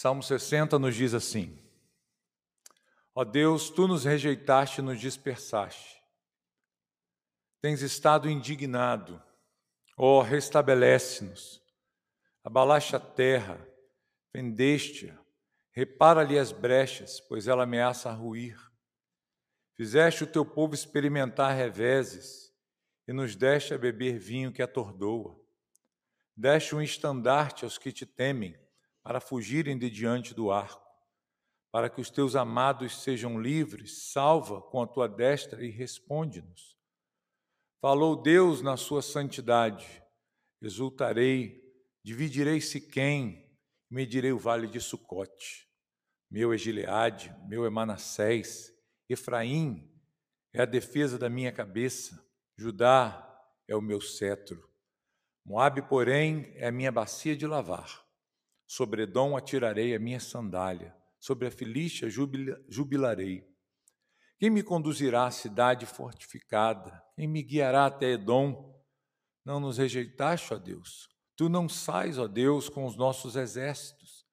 Salmo 60 nos diz assim: Ó Deus, tu nos rejeitaste e nos dispersaste. Tens estado indignado. Ó, restabelece-nos. Abalaste a terra, fendeste-a. Repara-lhe as brechas, pois ela ameaça ruir. Fizeste o teu povo experimentar reveses e nos deste a beber vinho que atordoa. Deste um estandarte aos que te temem, para fugirem de diante do arco. Para que os teus amados sejam livres, salva com a tua destra e responde-nos. Falou Deus na sua santidade, exultarei, dividirei Siquém, medirei o vale de Sucote. Meu é Gileade, meu é Manassés, Efraim é a defesa da minha cabeça, Judá é o meu cetro. Moabe, porém, é a minha bacia de lavar. Sobre Edom atirarei a minha sandália, sobre a Filístia jubilarei. Quem me conduzirá à cidade fortificada? Quem me guiará até Edom? Não nos rejeitaste, ó Deus. Tu não sais, ó Deus, com os nossos exércitos.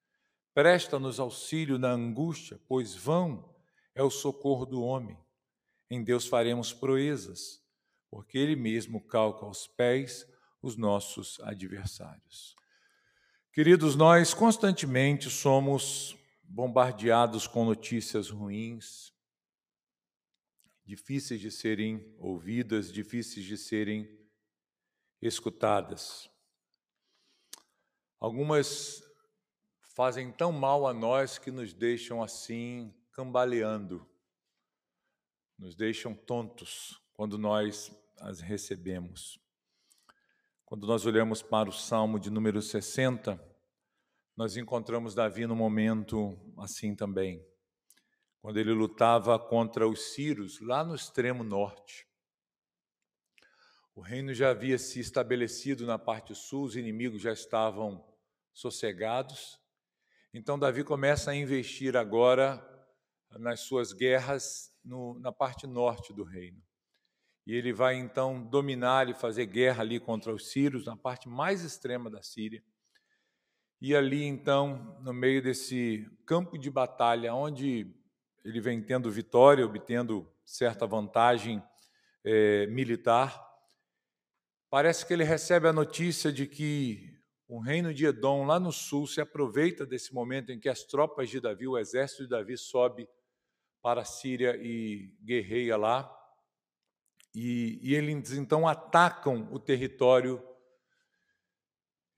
Presta-nos auxílio na angústia, pois vão é o socorro do homem. Em Deus faremos proezas, porque Ele mesmo calca aos pés os nossos adversários. Queridos, nós constantemente somos bombardeados com notícias ruins, difíceis de serem ouvidas, difíceis de serem escutadas. Algumas fazem tão mal a nós que nos deixam assim cambaleando, nos deixam tontos quando nós as recebemos. Quando nós olhamos para o Salmo de número 60, nós encontramos Davi num momento assim também, quando ele lutava contra os sírios lá no extremo norte. O reino já havia se estabelecido na parte sul, os inimigos já estavam sossegados. Então Davi começa a investir agora nas suas guerras na parte norte do reino. E ele vai então dominar e fazer guerra ali contra os sírios, na parte mais extrema da Síria. E ali então, no meio desse campo de batalha, onde ele vem tendo vitória, obtendo certa vantagem militar, parece que ele recebe a notícia de que o reino de Edom, lá no sul, se aproveita desse momento em que as tropas de Davi, o exército de Davi, sobe para a Síria e guerreia lá. E eles então atacam o território,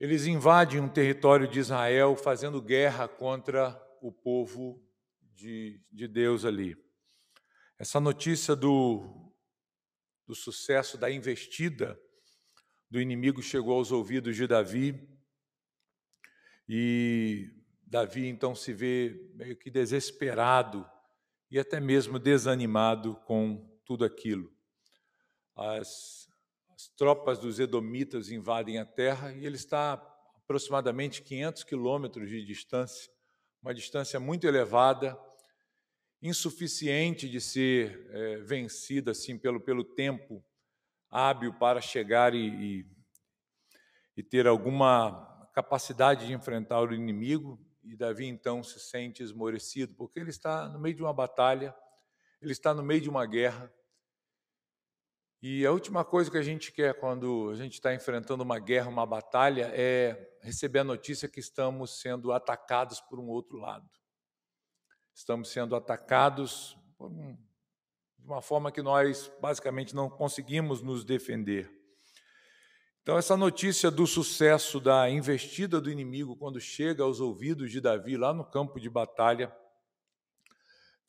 eles invadem um território de Israel, fazendo guerra contra o povo de Deus ali. Essa notícia do sucesso da investida do inimigo chegou aos ouvidos de Davi, e Davi então se vê meio que desesperado e até mesmo desanimado com tudo aquilo. As tropas dos edomitas invadem a terra e ele está a aproximadamente 500 quilômetros de distância, uma distância muito elevada, insuficiente de ser vencida assim pelo tempo hábil para chegar e ter alguma capacidade de enfrentar o inimigo. E Davi então se sente esmorecido, porque ele está no meio de uma batalha, ele está no meio de uma guerra. E a última coisa que a gente quer quando a gente está enfrentando uma guerra, uma batalha, é receber a notícia que estamos sendo atacados por um outro lado. Estamos sendo atacados de uma forma que nós basicamente não conseguimos nos defender. Então, essa notícia do sucesso da investida do inimigo, quando chega aos ouvidos de Davi lá no campo de batalha,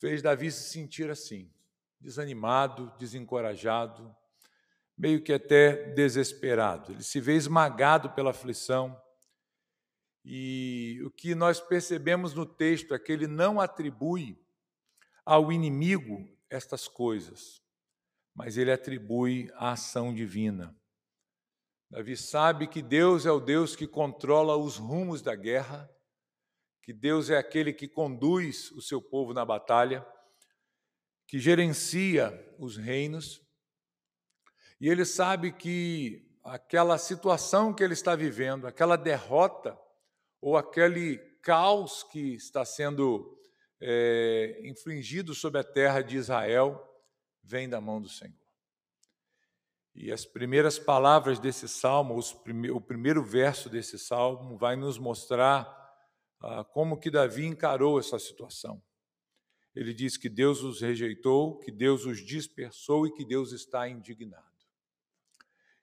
fez Davi se sentir assim, desanimado, desencorajado, meio que até desesperado. Ele se vê esmagado pela aflição. E o que nós percebemos no texto é que ele não atribui ao inimigo estas coisas, mas ele atribui à ação divina. Davi sabe que Deus é o Deus que controla os rumos da guerra, que Deus é aquele que conduz o seu povo na batalha, que gerencia os reinos, e ele sabe que aquela situação que ele está vivendo, aquela derrota ou aquele caos que está sendo infligido sobre a terra de Israel vem da mão do Senhor. E as primeiras palavras desse salmo, o primeiro verso desse salmo, vai nos mostrar como que Davi encarou essa situação. Ele diz que Deus os rejeitou, que Deus os dispersou e que Deus está indignado.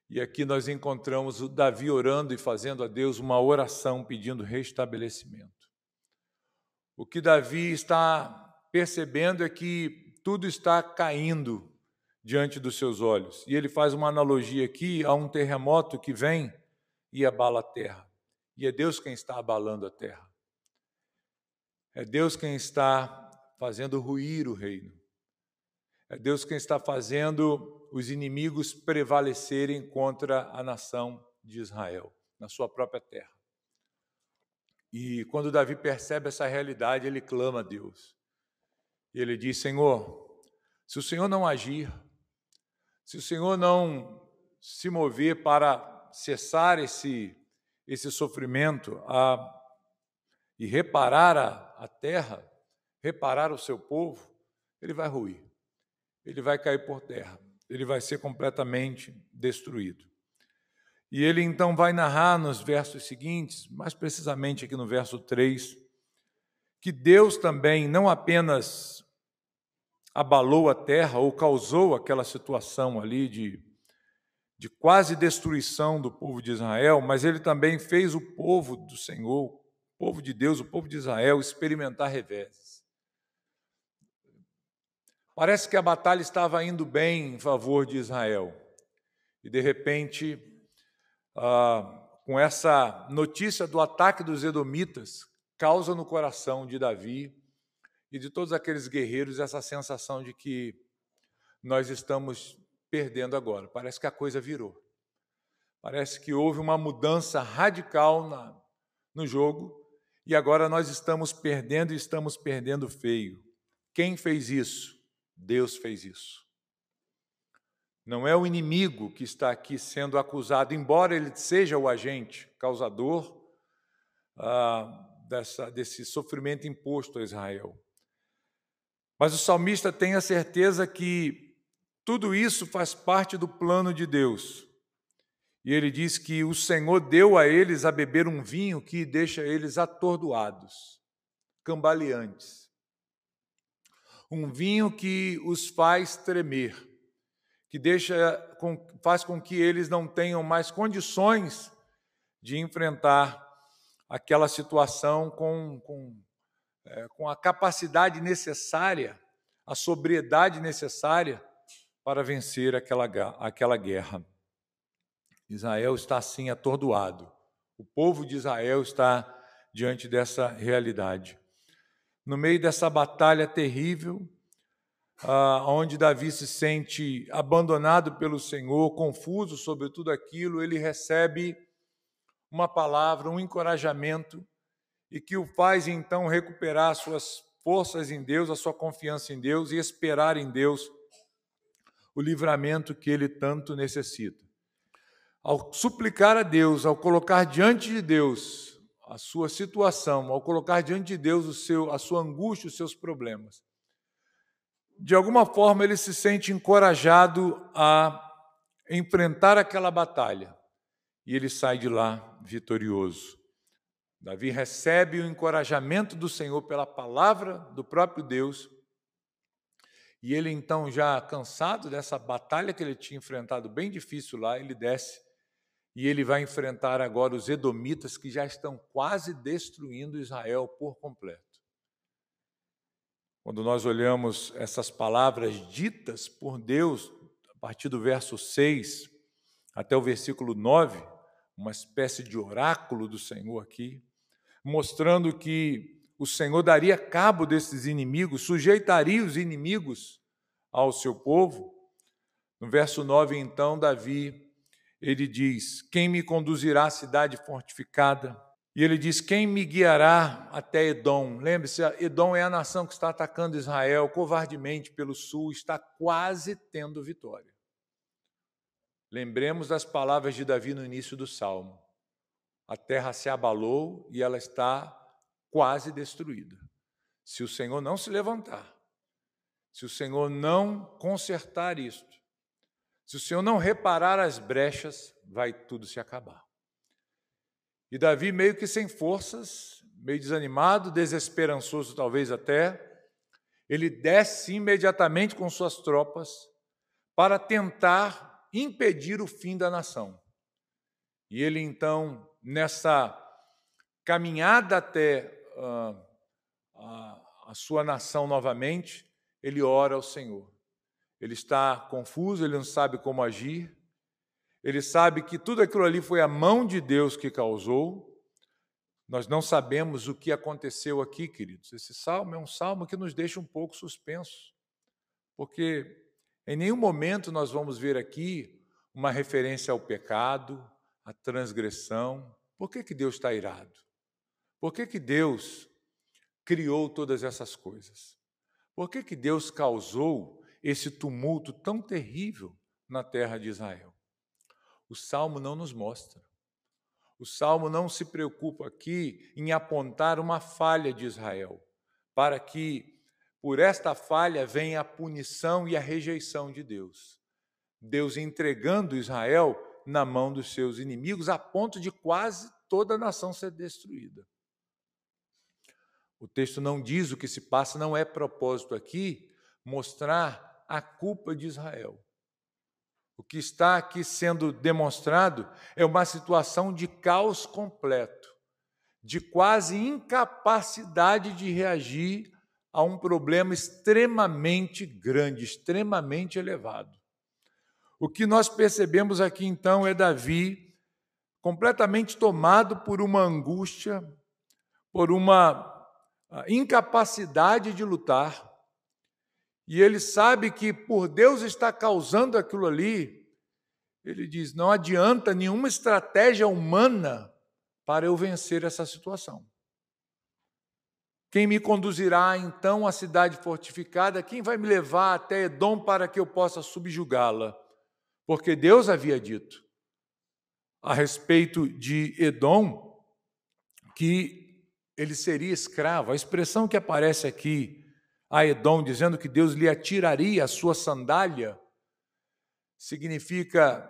E aqui nós encontramos o Davi orando e fazendo a Deus uma oração pedindo restabelecimento. O que Davi está percebendo é que tudo está caindo diante dos seus olhos. E ele faz uma analogia aqui a um terremoto que vem e abala a terra. E é Deus quem está abalando a terra. É Deus quem está fazendo ruir o reino. É Deus quem está fazendo os inimigos prevalecerem contra a nação de Israel, na sua própria terra. E quando Davi percebe essa realidade, ele clama a Deus. E ele diz: Senhor, se o Senhor não agir, se o Senhor não se mover para cessar esse sofrimento e reparar a terra, reparar o seu povo, ele vai ruir, ele vai cair por terra, ele vai ser completamente destruído. E ele então vai narrar nos versos seguintes, mais precisamente aqui no verso 3, que Deus também não apenas abalou a terra ou causou aquela situação ali de quase destruição do povo de Israel, mas ele também fez o povo do Senhor, o povo de Deus, o povo de Israel, experimentar reveses. Parece que a batalha estava indo bem em favor de Israel. E, de repente, com essa notícia do ataque dos edomitas, causa no coração de Davi e de todos aqueles guerreiros essa sensação de que nós estamos perdendo agora. Parece que a coisa virou. Parece que houve uma mudança radical no jogo e agora nós estamos perdendo e estamos perdendo feio. Quem fez isso? Deus fez isso. Não é o inimigo que está aqui sendo acusado, embora ele seja o agente causador desse sofrimento imposto a Israel. Mas o salmista tem a certeza que tudo isso faz parte do plano de Deus. E ele diz que o Senhor deu a eles a beber um vinho que deixa eles atordoados, cambaleantes. Um vinho que os faz tremer, que faz com que eles não tenham mais condições de enfrentar aquela situação com a capacidade necessária, a sobriedade necessária para vencer aquela guerra. Israel está assim atordoado. O povo de Israel está diante dessa realidade. No meio dessa batalha terrível, onde Davi se sente abandonado pelo Senhor, confuso sobre tudo aquilo, ele recebe uma palavra, um encorajamento, e que o faz então recuperar suas forças em Deus, a sua confiança em Deus e esperar em Deus o livramento que ele tanto necessita. Ao suplicar a Deus, ao colocar diante de Deus a sua situação, ao colocar diante de Deus a sua angústia, os seus problemas, de alguma forma ele se sente encorajado a enfrentar aquela batalha e ele sai de lá vitorioso. Davi recebe o encorajamento do Senhor pela palavra do próprio Deus e ele então, já cansado dessa batalha que ele tinha enfrentado bem difícil lá, ele desce e ele vai enfrentar agora os edomitas que já estão quase destruindo Israel por completo. Quando nós olhamos essas palavras ditas por Deus, a partir do verso 6 até o versículo 9, uma espécie de oráculo do Senhor aqui, mostrando que o Senhor daria cabo desses inimigos, sujeitaria os inimigos ao seu povo. No verso 9, então, Davi, ele diz: quem me conduzirá à cidade fortificada? E ele diz: quem me guiará até Edom? Lembre-se, Edom é a nação que está atacando Israel covardemente pelo sul, está quase tendo vitória. Lembremos das palavras de Davi no início do Salmo. A terra se abalou e ela está quase destruída. Se o Senhor não se levantar, se o Senhor não consertar isto, se o Senhor não reparar as brechas, vai tudo se acabar. E Davi, meio que sem forças, meio desanimado, desesperançoso talvez até, ele desce imediatamente com suas tropas para tentar impedir o fim da nação. E ele então, nessa caminhada até a sua nação novamente, ele ora ao Senhor. Ele está confuso, ele não sabe como agir, ele sabe que tudo aquilo ali foi a mão de Deus que causou. Nós não sabemos o que aconteceu aqui, queridos. Esse salmo é um salmo que nos deixa um pouco suspensos, porque em nenhum momento nós vamos ver aqui uma referência ao pecado, à transgressão. Por que Deus está irado? Por que Deus criou todas essas coisas? Por que Deus causou esse tumulto tão terrível na terra de Israel? O Salmo não nos mostra. O Salmo não se preocupa aqui em apontar uma falha de Israel, para que, por esta falha, venha a punição e a rejeição de Deus. Deus entregando Israel na mão dos seus inimigos, a ponto de quase toda a nação ser destruída. O texto não diz o que se passa, não é propósito aqui mostrar a culpa de Israel. O que está aqui sendo demonstrado é uma situação de caos completo, de quase incapacidade de reagir a um problema extremamente grande, extremamente elevado. O que nós percebemos aqui, então, é Davi completamente tomado por uma angústia, por uma incapacidade de lutar, e ele sabe que por Deus estar causando aquilo ali, ele diz, não adianta nenhuma estratégia humana para eu vencer essa situação. Quem me conduzirá então à cidade fortificada? Quem vai me levar até Edom para que eu possa subjugá-la? Porque Deus havia dito a respeito de Edom que ele seria escravo. A expressão que aparece aqui, a Edom, dizendo que Deus lhe atiraria a sua sandália, significa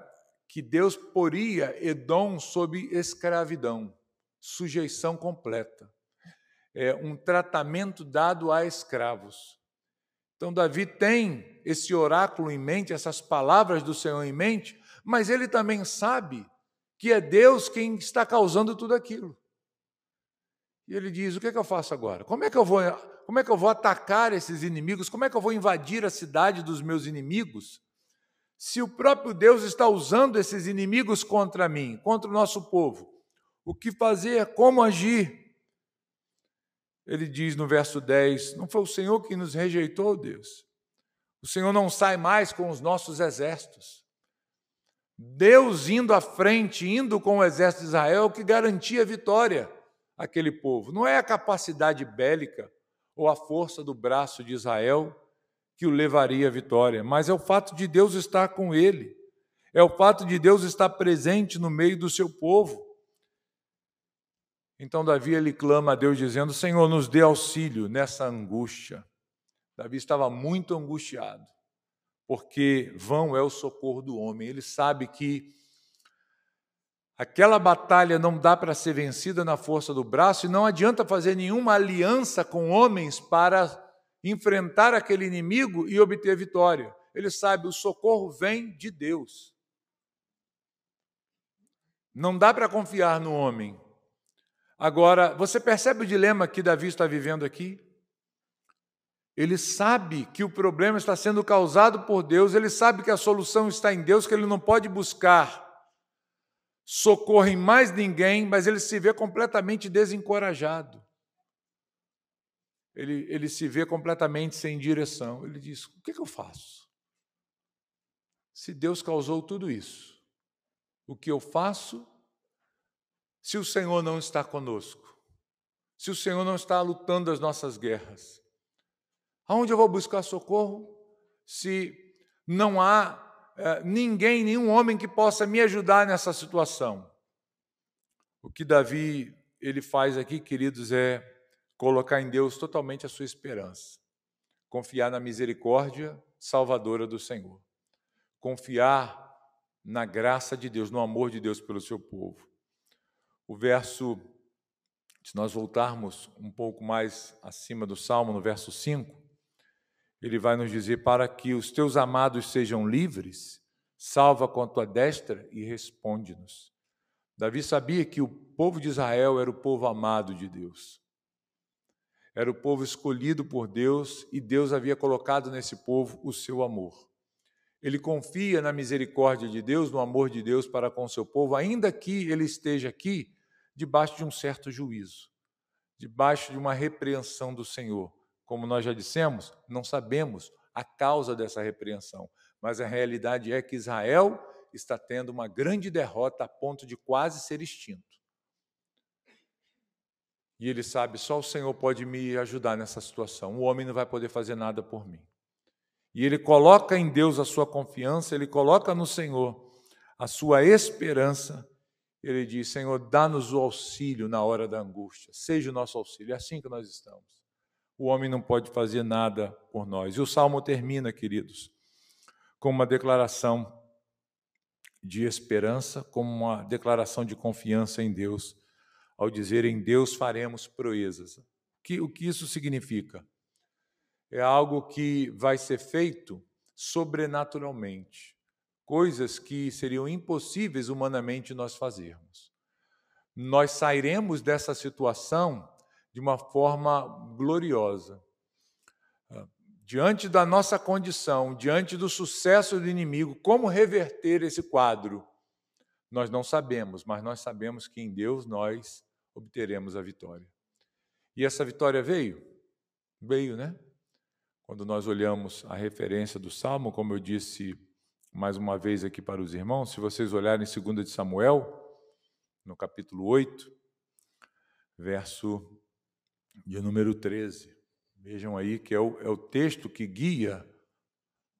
que Deus poria Edom sob escravidão, sujeição completa. É um tratamento dado a escravos. Então, Davi tem esse oráculo em mente, essas palavras do Senhor em mente, mas ele também sabe que é Deus quem está causando tudo aquilo. E ele diz, o que é que eu faço agora? Como é que eu vou atacar esses inimigos? Como é que eu vou invadir a cidade dos meus inimigos? Se o próprio Deus está usando esses inimigos contra mim, contra o nosso povo, o que fazer? Como agir? Ele diz no verso 10, não foi o Senhor que nos rejeitou, Deus. O Senhor não sai mais com os nossos exércitos. Deus indo à frente, indo com o exército de Israel, que garantia a vitória àquele povo. Não é a capacidade bélica ou a força do braço de Israel que o levaria à vitória, mas é o fato de Deus estar com ele, é o fato de Deus estar presente no meio do seu povo. Então Davi, ele clama a Deus dizendo, Senhor, nos dê auxílio nessa angústia. Davi estava muito angustiado, porque vão é o socorro do homem. Ele sabe que aquela batalha não dá para ser vencida na força do braço e não adianta fazer nenhuma aliança com homens para enfrentar aquele inimigo e obter vitória. Ele sabe, o socorro vem de Deus. Não dá para confiar no homem. Agora, você percebe o dilema que Davi está vivendo aqui? Ele sabe que o problema está sendo causado por Deus, ele sabe que a solução está em Deus, que ele não pode buscar socorro em mais ninguém, mas ele se vê completamente desencorajado. Ele se vê completamente sem direção. Ele diz, o que eu faço? Se Deus causou tudo isso, o que eu faço se o Senhor não está conosco? Se o Senhor não está lutando as nossas guerras? Aonde eu vou buscar socorro se não há ninguém, nenhum homem que possa me ajudar nessa situação? O que Davi ele faz aqui, queridos, é colocar em Deus totalmente a sua esperança, confiar na misericórdia salvadora do Senhor, confiar na graça de Deus, no amor de Deus pelo seu povo. O verso, se nós voltarmos um pouco mais acima do Salmo, no verso 5, ele vai nos dizer: para que os teus amados sejam livres, salva com a tua destra e responde-nos. Davi sabia que o povo de Israel era o povo amado de Deus. Era o povo escolhido por Deus e Deus havia colocado nesse povo o seu amor. Ele confia na misericórdia de Deus, no amor de Deus para com o seu povo, ainda que ele esteja aqui debaixo de um certo juízo, debaixo de uma repreensão do Senhor. Como nós já dissemos, não sabemos a causa dessa repreensão, mas a realidade é que Israel está tendo uma grande derrota a ponto de quase ser extinto. E ele sabe, só o Senhor pode me ajudar nessa situação, o homem não vai poder fazer nada por mim. E ele coloca em Deus a sua confiança, ele coloca no Senhor a sua esperança. Ele diz: Senhor, dá-nos o auxílio na hora da angústia, seja o nosso auxílio. É assim que nós estamos. O homem não pode fazer nada por nós. E o Salmo termina, queridos, com uma declaração de esperança, como uma declaração de confiança em Deus, ao dizer: em Deus faremos proezas. O que isso significa? É algo que vai ser feito sobrenaturalmente, coisas que seriam impossíveis humanamente nós fazermos. Nós sairemos dessa situação de uma forma gloriosa. Diante da nossa condição, diante do sucesso do inimigo, como reverter esse quadro? Nós não sabemos, mas nós sabemos que em Deus nós obteremos a vitória. E essa vitória veio? Veio, né? Quando nós olhamos a referência do Salmo, como eu disse mais uma vez aqui para os irmãos, se vocês olharem em 2 de Samuel, no capítulo 8, verso de número 13, vejam aí que é o texto que guia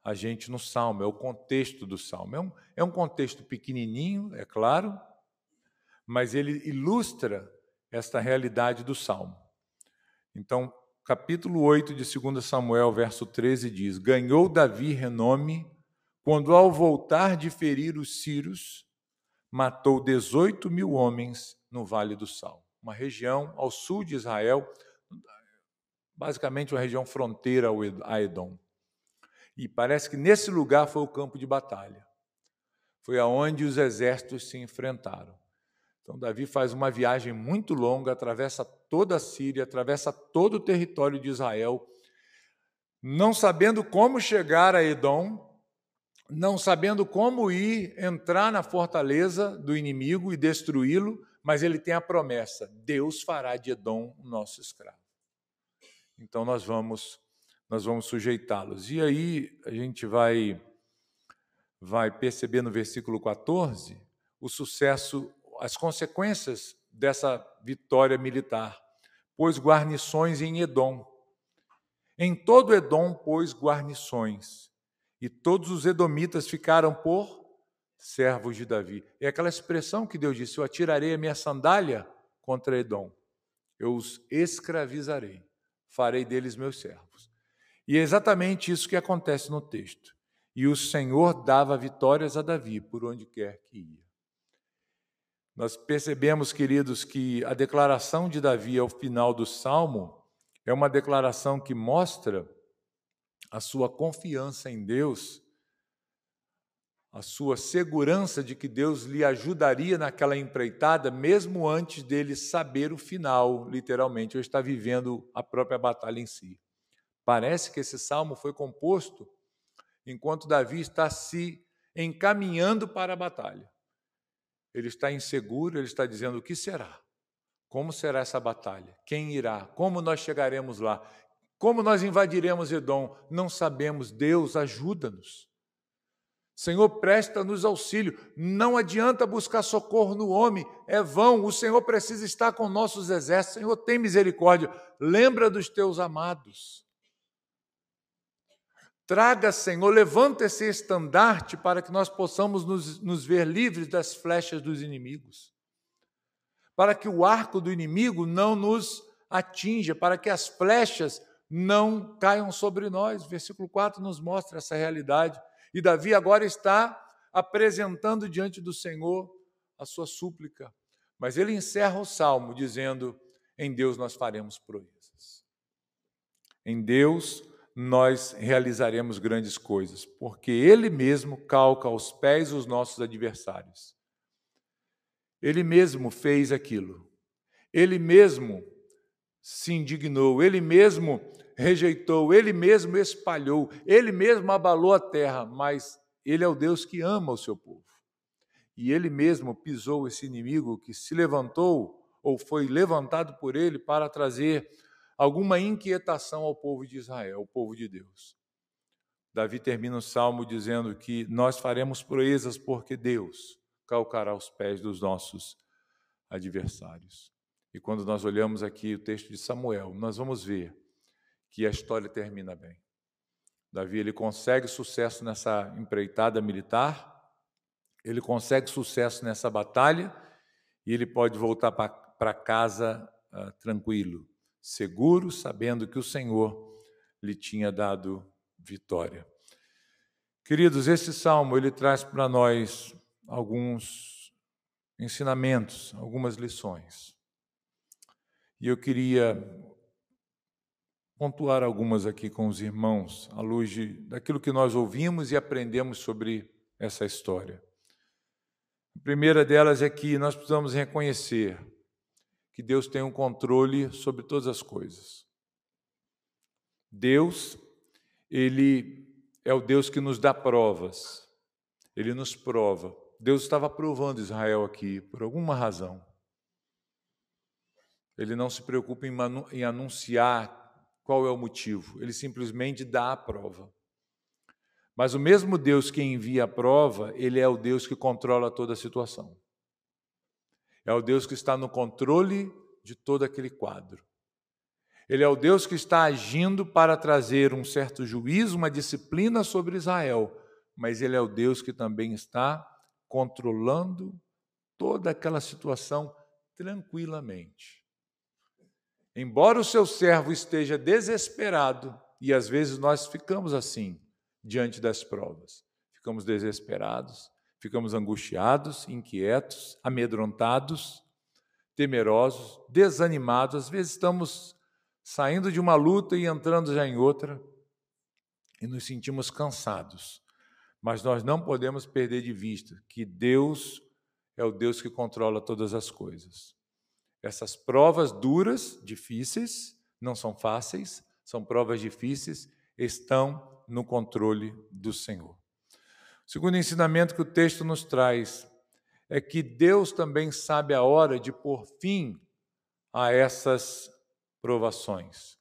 a gente no Salmo, é o contexto do Salmo. É um contexto pequenininho, é claro, mas ele ilustra esta realidade do Salmo. Então, capítulo 8 de 2 Samuel, verso 13, diz: ganhou Davi renome quando, ao voltar de ferir os sírios, matou 18.000 homens no Vale do Sal, uma região ao sul de Israel, basicamente uma região fronteira a Edom. E parece que nesse lugar foi o campo de batalha. Foi aonde os exércitos se enfrentaram. Então, Davi faz uma viagem muito longa, atravessa toda a Síria, atravessa todo o território de Israel, não sabendo como chegar a Edom, não sabendo como entrar na fortaleza do inimigo e destruí-lo, mas ele tem a promessa: Deus fará de Edom o nosso escravo. Então, nós vamos sujeitá-los. E aí a gente vai perceber no versículo 14 o sucesso, as consequências dessa vitória militar. Pôs guarnições em Edom. Em todo Edom pôs guarnições. E todos os edomitas ficaram por servos de Davi. É aquela expressão que Deus disse: eu atirarei a minha sandália contra Edom. Eu os escravizarei. Farei deles meus servos. E é exatamente isso que acontece no texto. E o Senhor dava vitórias a Davi por onde quer que ia. Nós percebemos, queridos, que a declaração de Davi ao final do Salmo é uma declaração que mostra a sua confiança em Deus, a sua segurança de que Deus lhe ajudaria naquela empreitada, mesmo antes dele saber o final, literalmente, ou estar vivendo a própria batalha em si. Parece que esse salmo foi composto enquanto Davi está se encaminhando para a batalha. Ele está inseguro, ele está dizendo: o que será? Como será essa batalha? Quem irá? Como nós chegaremos lá? Como nós invadiremos Edom? Não sabemos. Deus, ajuda-nos. Senhor, presta-nos auxílio. Não adianta buscar socorro no homem, é vão. O Senhor precisa estar com nossos exércitos. Senhor, tem misericórdia. Lembra dos teus amados. Traga, Senhor, levanta esse estandarte para que nós possamos nos ver livres das flechas dos inimigos. Para que o arco do inimigo não nos atinja, para que as flechas não caiam sobre nós. Versículo 4 nos mostra essa realidade. E Davi agora está apresentando diante do Senhor a sua súplica. Mas ele encerra o salmo dizendo: em Deus nós faremos proezas. Em Deus nós realizaremos grandes coisas, porque Ele mesmo calca aos pés os nossos adversários. Ele mesmo fez aquilo. Ele mesmo se indignou, Ele mesmo rejeitou, Ele mesmo espalhou, Ele mesmo abalou a terra, mas Ele é o Deus que ama o seu povo. E Ele mesmo pisou esse inimigo que se levantou ou foi levantado por Ele para trazer alguma inquietação ao povo de Israel, ao povo de Deus. Davi termina o salmo dizendo que nós faremos proezas porque Deus calcará os pés dos nossos adversários. E quando nós olhamos aqui o texto de Samuel, nós vamos ver que a história termina bem. Davi ele consegue sucesso nessa empreitada militar, ele consegue sucesso nessa batalha e ele pode voltar para casa tranquilo, seguro, sabendo que o Senhor lhe tinha dado vitória. Queridos, esse salmo ele traz para nós alguns ensinamentos, algumas lições. E eu queria pontuar algumas aqui com os irmãos, à luz daquilo que nós ouvimos e aprendemos sobre essa história. A primeira delas é que nós precisamos reconhecer que Deus tem um controle sobre todas as coisas. Deus, Ele é o Deus que nos dá provas. Ele nos prova. Deus estava provando Israel aqui por alguma razão. Ele não se preocupa em anunciar qual é o motivo. Ele simplesmente dá a prova. Mas o mesmo Deus que envia a prova, Ele é o Deus que controla toda a situação. É o Deus que está no controle de todo aquele quadro. Ele é o Deus que está agindo para trazer um certo juízo, uma disciplina sobre Israel, mas Ele é o Deus que também está controlando toda aquela situação tranquilamente. Embora o seu servo esteja desesperado, e às vezes nós ficamos assim, diante das provas, ficamos desesperados, ficamos angustiados, inquietos, amedrontados, temerosos, desanimados, às vezes estamos saindo de uma luta e entrando já em outra, e nos sentimos cansados. Mas nós não podemos perder de vista que Deus é o Deus que controla todas as coisas. Essas provas duras, difíceis, não são fáceis, são provas difíceis, estão no controle do Senhor. O segundo ensinamento que o texto nos traz é que Deus também sabe a hora de pôr fim a essas provações.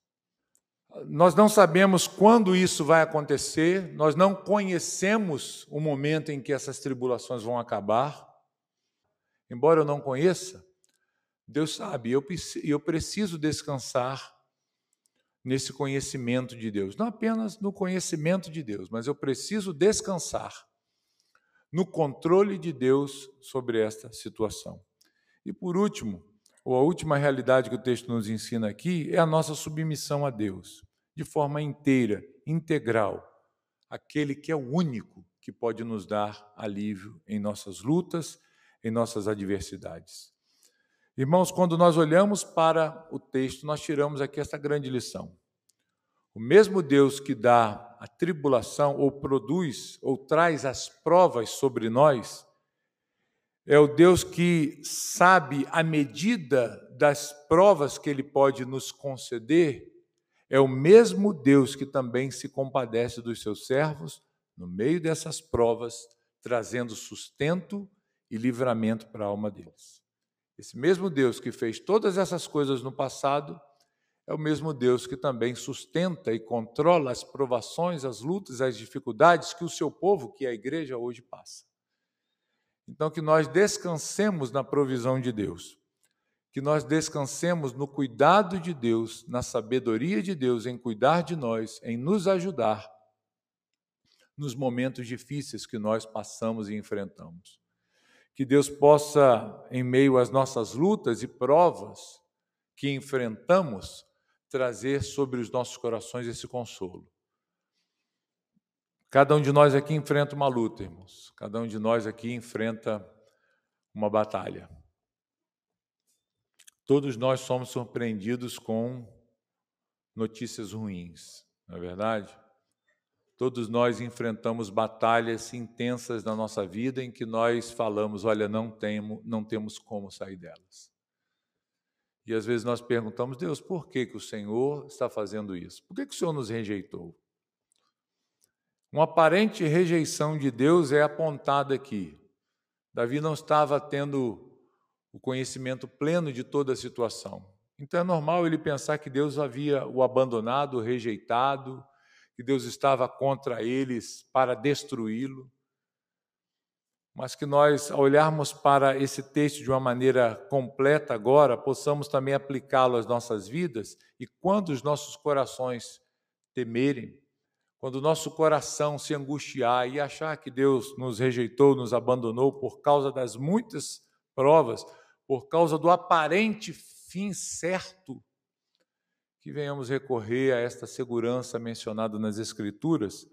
Nós não sabemos quando isso vai acontecer, nós não conhecemos o momento em que essas tribulações vão acabar. Embora eu não conheça, Deus sabe, eu preciso descansar nesse conhecimento de Deus. Não apenas no conhecimento de Deus, mas eu preciso descansar no controle de Deus sobre esta situação. E por último, ou a última realidade que o texto nos ensina aqui, é a nossa submissão a Deus, de forma inteira, integral, aquele que é o único que pode nos dar alívio em nossas lutas, em nossas adversidades. Irmãos, quando nós olhamos para o texto, nós tiramos aqui esta grande lição. O mesmo Deus que dá a tribulação, ou produz, ou traz as provas sobre nós, é o Deus que sabe a medida das provas que Ele pode nos conceder, é o mesmo Deus que também se compadece dos seus servos, no meio dessas provas, trazendo sustento e livramento para a alma deles. Esse mesmo Deus que fez todas essas coisas no passado, é o mesmo Deus que também sustenta e controla as provações, as lutas, as dificuldades que o seu povo, que é a igreja, hoje passa. Então, que nós descansemos na provisão de Deus, que nós descansemos no cuidado de Deus, na sabedoria de Deus em cuidar de nós, em nos ajudar nos momentos difíceis que nós passamos e enfrentamos. Que Deus possa, em meio às nossas lutas e provas, que enfrentamos trazer sobre os nossos corações esse consolo. Cada um de nós aqui enfrenta uma luta, irmãos. Cada um de nós aqui enfrenta uma batalha. Todos nós somos surpreendidos com notícias ruins, não é verdade? Todos nós enfrentamos batalhas intensas na nossa vida em que nós falamos, olha, não temos como sair delas. E às vezes nós perguntamos, Deus, por que o Senhor está fazendo isso? Por que o Senhor nos rejeitou? Uma aparente rejeição de Deus é apontada aqui. Davi não estava tendo o conhecimento pleno de toda a situação. Então é normal ele pensar que Deus havia o abandonado, o rejeitado, que Deus estava contra eles para destruí-lo. Mas que nós, ao olharmos para esse texto de uma maneira completa agora, possamos também aplicá-lo às nossas vidas e quando os nossos corações temerem, quando o nosso coração se angustiar e achar que Deus nos rejeitou, nos abandonou por causa das muitas provas, por causa do aparente fim certo, que venhamos recorrer a esta segurança mencionada nas Escrituras,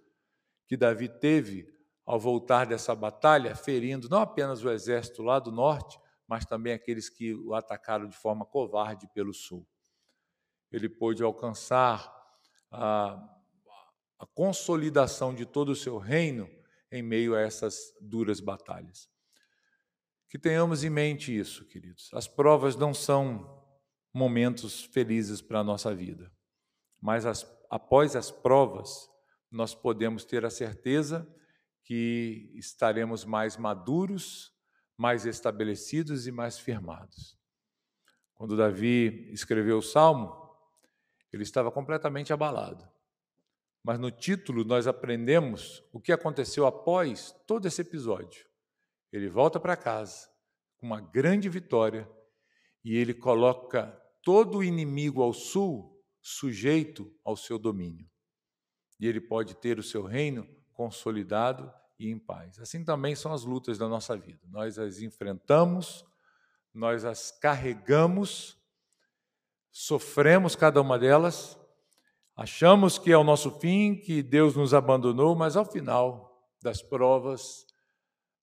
que Davi teve ao voltar dessa batalha, ferindo não apenas o exército lá do norte, mas também aqueles que o atacaram de forma covarde pelo sul. Ele pôde alcançar a consolidação de todo o seu reino em meio a essas duras batalhas. Que tenhamos em mente isso, queridos. As provas não são momentos felizes para a nossa vida, mas após as provas, nós podemos ter a certeza que estaremos mais maduros, mais estabelecidos e mais firmados. Quando Davi escreveu o Salmo, ele estava completamente abalado. Mas no título nós aprendemos o que aconteceu após todo esse episódio. Ele volta para casa com uma grande vitória e ele coloca todo o inimigo ao sul sujeito ao seu domínio. E ele pode ter o seu reino consolidado e em paz. Assim também são as lutas da nossa vida. Nós as enfrentamos, nós as carregamos, sofremos cada uma delas, achamos que é o nosso fim, que Deus nos abandonou, mas ao final das provas,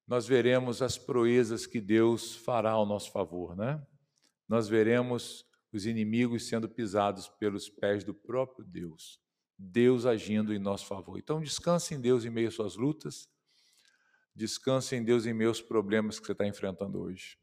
nós veremos as proezas que Deus fará ao nosso favor, né? Nós veremos os inimigos sendo pisados pelos pés do próprio Deus, Deus agindo em nosso favor. Então, descanse em Deus em meio às suas lutas, descanse em Deus em meio aos problemas que você está enfrentando hoje.